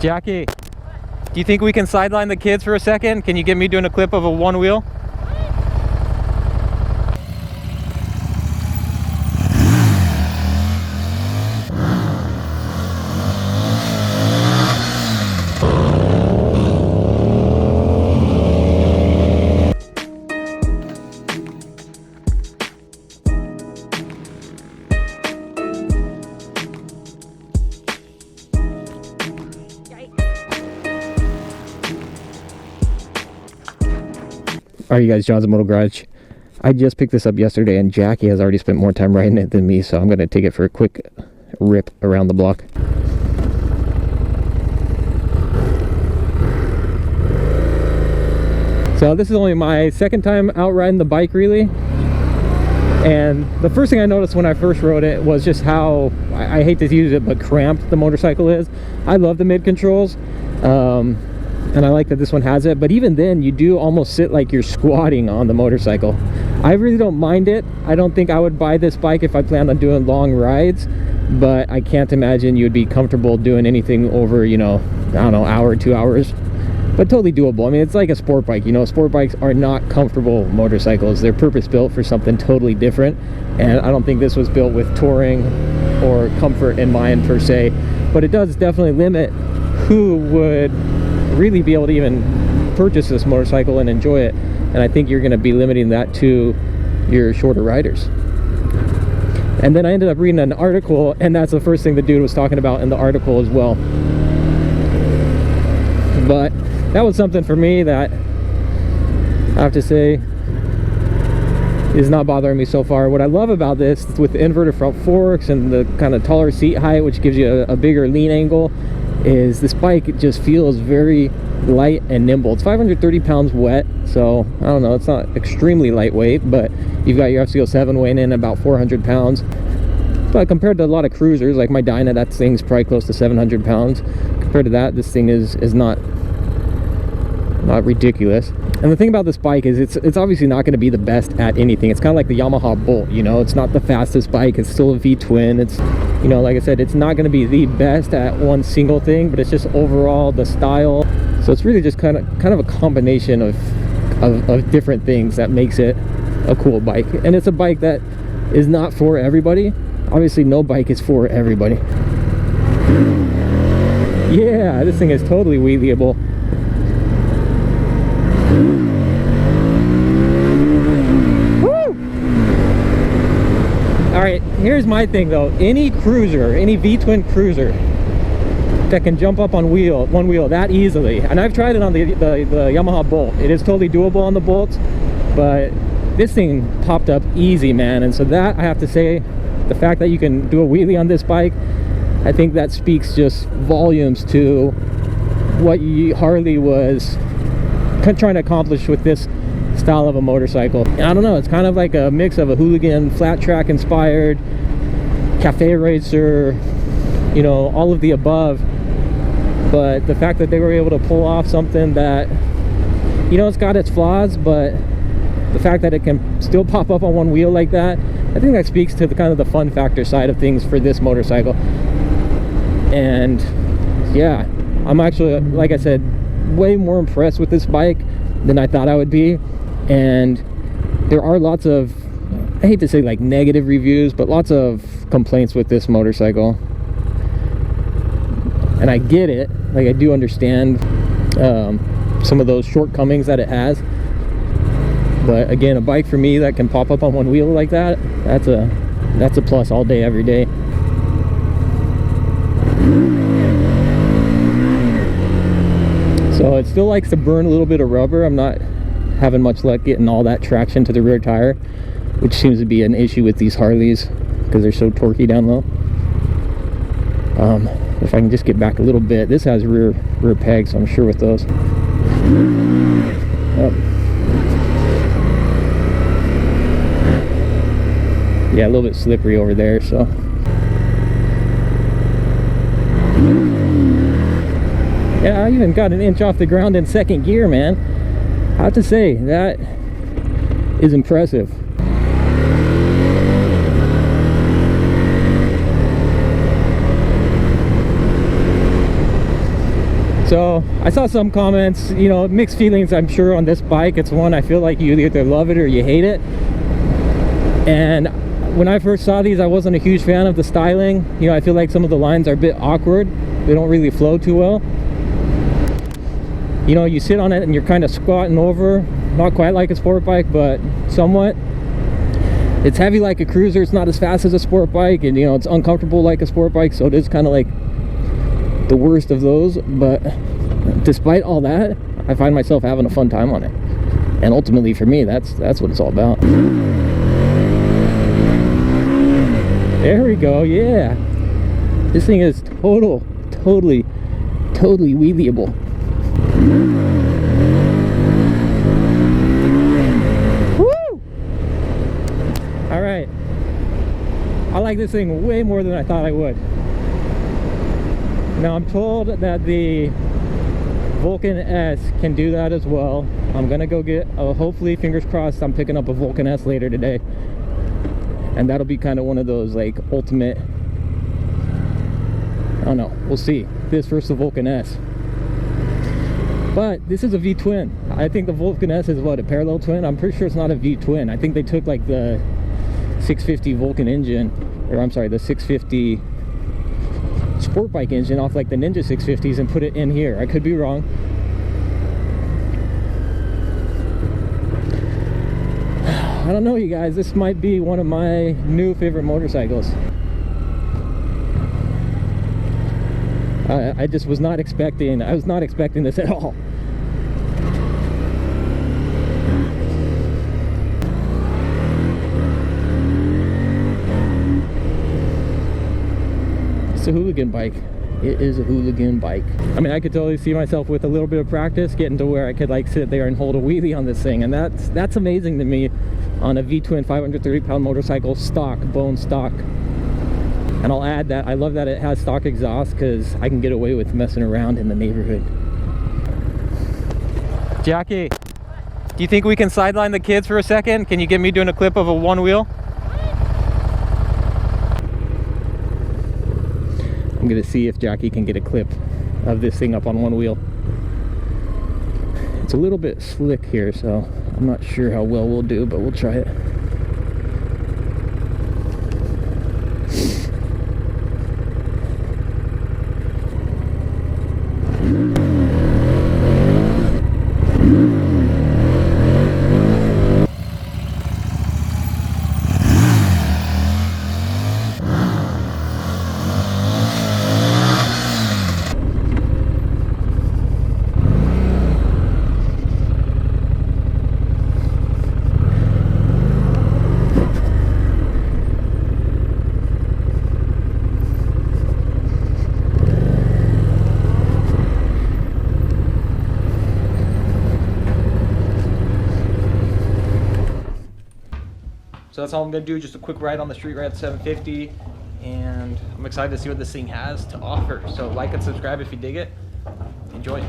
Jackie, do you think we can sideline the kids for a second? Can you get me doing a clip of a one wheel? Alright, you guys, John's Moto Garage. I just picked this up yesterday and Jackie has already spent more time riding it than me, so I'm going to take it for a quick rip around the block. So this is only my second time out riding the bike, really. And the first thing I noticed when I first rode it was just how, I hate to use it, but cramped the motorcycle is. I love the mid controls. And I like that this one has it, but even then you do almost sit like you're squatting on the motorcycle. I really don't mind it. I don't think I would buy this bike if I planned on doing long rides, but I can't imagine you would be comfortable doing anything over, you know, I don't know, hour, 2 hours, but totally doable. I mean, it's like a sport bike, you know. Sport bikes are not comfortable motorcycles. They're purpose built for something totally different, and I don't think this was built with touring or comfort in mind per se, but it does definitely limit who would really be able to even purchase this motorcycle and enjoy it. And I think you're going to be limiting that to your shorter riders. And then I ended up reading an article, and that's the first thing the dude was talking about in the article as well. But that was something for me that I have to say is not bothering me so far. What I love about this, with the inverted front forks and the kind of taller seat height, which gives you a bigger lean angle, is this bike, it just feels very light and nimble. It's 530 pounds wet, so I don't know, it's not extremely lightweight, but you've got your FCO7 weighing in about 400 pounds. But compared to a lot of cruisers like my Dyna, that thing's probably close to 700 pounds. Compared to that, this thing is not ridiculous. And the thing about this bike is it's obviously not going to be the best at anything. It's kind of like the Yamaha Bolt, you know. It's not the fastest bike. It's still a V-twin. It's, you know, like I said, it's not going to be the best at one single thing, but it's just overall the style. So it's really just kind of a combination of different things that makes it a cool bike. And it's a bike that is not for everybody. Obviously, no bike is for everybody. Yeah, this thing is totally wheelieable. Alright, here's my thing though. Any cruiser, any V-twin cruiser that can jump up on one wheel that easily, and I've tried it on the Yamaha Bolt. It is totally doable on the Bolts, but this thing popped up easy, man. And so that, I have to say, the fact that you can do a wheelie on this bike, I think that speaks just volumes to what Harley was trying to accomplish with this style of a motorcycle. And I don't know, it's kind of like a mix of a hooligan, flat track inspired, cafe racer, you know, all of the above. But the fact that they were able to pull off something that, you know, it's got its flaws, but the fact that it can still pop up on one wheel like that, I think that speaks to the kind of the fun factor side of things for this motorcycle. And yeah, I'm actually, like I said, way more impressed with this bike than I thought I would be. And there are lots of, I hate to say like negative reviews, but lots of complaints with this motorcycle. And I get it, like I do understand some of those shortcomings that it has. But again, a bike for me that can pop up on one wheel like that, that's a plus all day, every day. So it still likes to burn a little bit of rubber. I'm not having much luck getting all that traction to the rear tire, which seems to be an issue with these Harleys because they're so torquey down low. If I can just get back a little bit. This has rear pegs, so I'm sure with those. Yeah, a little bit slippery over there, so. Yeah, I even got an inch off the ground in second gear, man. I have to say, that is impressive. So I saw some comments, you know, mixed feelings I'm sure on this bike. It's one I feel like you either love it or you hate it. And when I first saw these, I wasn't a huge fan of the styling. You know, I feel like some of the lines are a bit awkward. They don't really flow too well. You know, you sit on it and you're kind of squatting over, not quite like a sport bike, but somewhat. It's heavy like a cruiser. It's not as fast as a sport bike, and you know, it's uncomfortable like a sport bike, so it is kind of like the worst of those. But despite all that, I find myself having a fun time on it, and ultimately for me, that's what it's all about. There we go. Yeah, this thing is totally wheelieable. Woo! All right, I like this thing way more than I thought I would. Now I'm told that the Vulcan S can do that as well. I'm gonna go get hopefully, fingers crossed, I'm picking up a Vulcan S later today, and that'll be kind of one of those like ultimate, I don't know, we'll see, this versus the Vulcan S. But this is a V-twin. I think the Vulcan S is what, a parallel twin? I'm pretty sure it's not a V-twin. I think they took like the 650 Vulcan engine, or I'm sorry, the 650 sport bike engine off like the Ninja 650s and put it in here. I could be wrong. I don't know, you guys, this might be one of my new favorite motorcycles. I just was not expecting this at all. It's a hooligan bike. It is a hooligan bike. I mean, I could totally see myself with a little bit of practice getting to where I could like sit there and hold a wheelie on this thing, and that's amazing to me on a V-twin 530-pound motorcycle, stock, bone stock. And I'll add that I love that it has stock exhaust, because I can get away with messing around in the neighborhood. Jackie, do you think we can sideline the kids for a second? Can you get me doing a clip of a one wheel? I'm gonna see if Jackie can get a clip of this thing up on one wheel. It's a little bit slick here, so I'm not sure how well we'll do, but we'll try it. So that's all I'm gonna do, just a quick ride on the street, ride at 750, and I'm excited to see what this thing has to offer. So like and subscribe if you dig it. Enjoy.